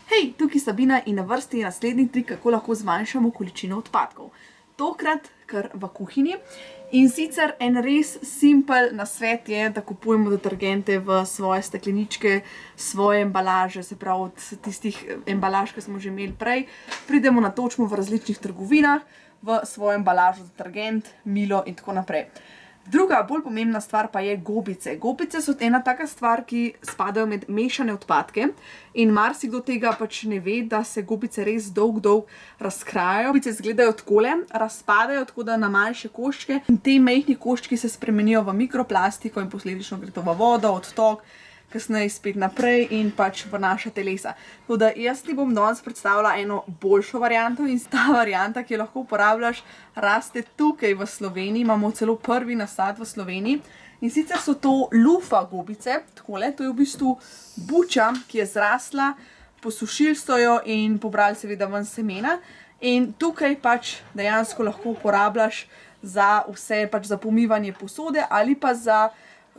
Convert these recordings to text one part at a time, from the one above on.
Hej, tukaj Sabina in na vrsti je naslednji trik, kako lahko zmanjšamo količino odpadkov. Tokrat kar v kuhinji. In sicer en res simpel nasvet je, da kupujemo detergente v svoje stekleničke, svoje embalaže, se pravi od tistih embalaž, ki smo že imeli prej. Pridemo, natočimo v različnih trgovinah v svojo embalažo detergent, milo in tako naprej. Druga, bolj pomembna stvar pa je gobice. Gobice so ena taka stvar, ki spadajo med mešane odpadke in marsikdo tega pač ne ve, da se gobice res dolg razkrajajo. Gobice izgledajo takole, razpadajo tako da na manjše koščke in te majhni koščki se spremenijo v mikroplastiko in posledično gre to v vodo, odtok, kasneje spet naprej in pač v naša telesa. Tako da jaz ti bom danes predstavila eno boljšo varianto in ta varianta, ki jo lahko uporabljaš, raste tukaj v Sloveniji. Imamo celo prvi nasad v Sloveniji. In sicer so to lufa gobice, takole, to je v bistvu buča, ki je zrasla, posušili so jo in pobrali seveda ven semena. In tukaj pač dejansko lahko uporabljaš za vse, pač za pomivanje posode ali pa za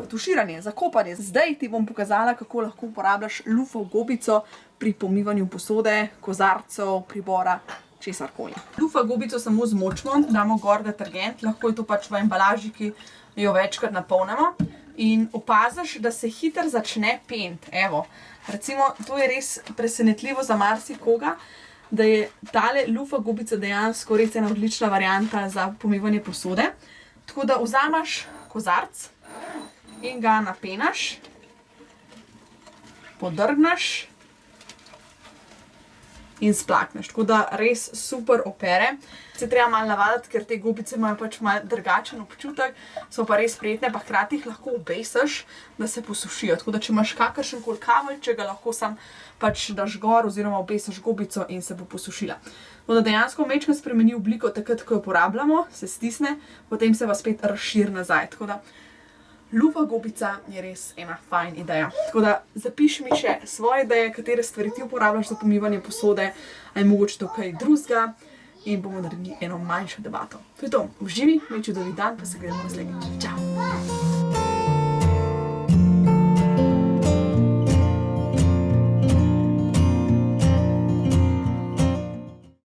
tuširanje, za kopanje. Zdaj ti bom pokazala, kako lahko uporabljaš lufo gobico pri pomivanju posode, kozarcev, pribora, česarkoli. Lufa gobico samo zmočimo, damo gor detergent, lahko je to pač v embalaži, ki jo večkrat napolnimo. In opaziš, da se hitro začne peniti. Evo, recimo, to je res presenetljivo za marsikoga, da je tale lufa gobica dejansko res ena odlična varianta za pomivanje posode. Tako da vzameš kozarc in ga napenaš, podrgneš in splakneš. Tako da res super opere. Se treba malo navaditi, ker te gobice imajo pač malo drugačen občutek, so pa res prijetne, pa hkrati jih lahko obesiš, da se posušijo. Tako da, če imaš kakršenkoli kaveljček, ga lahko sam pač daš gor oziroma obesiš gobico in se bo posušila. Tako da dejansko majčkeno spremeni obliko takrat, ko jo uporabljamo, se stisne, potem se pa spet razširi nazaj. Tako da lufa gobica je res ena fajn ideja. Tako da zapiši mi še svoje ideje, katere stvari ti uporabljaš za pomivanje posode, ali mogoče to kaj drugega in bomo naredili eno manjšo debato. To je to. Uživi, imej čudovit dan, pa se gledamo naslednjič. Čau!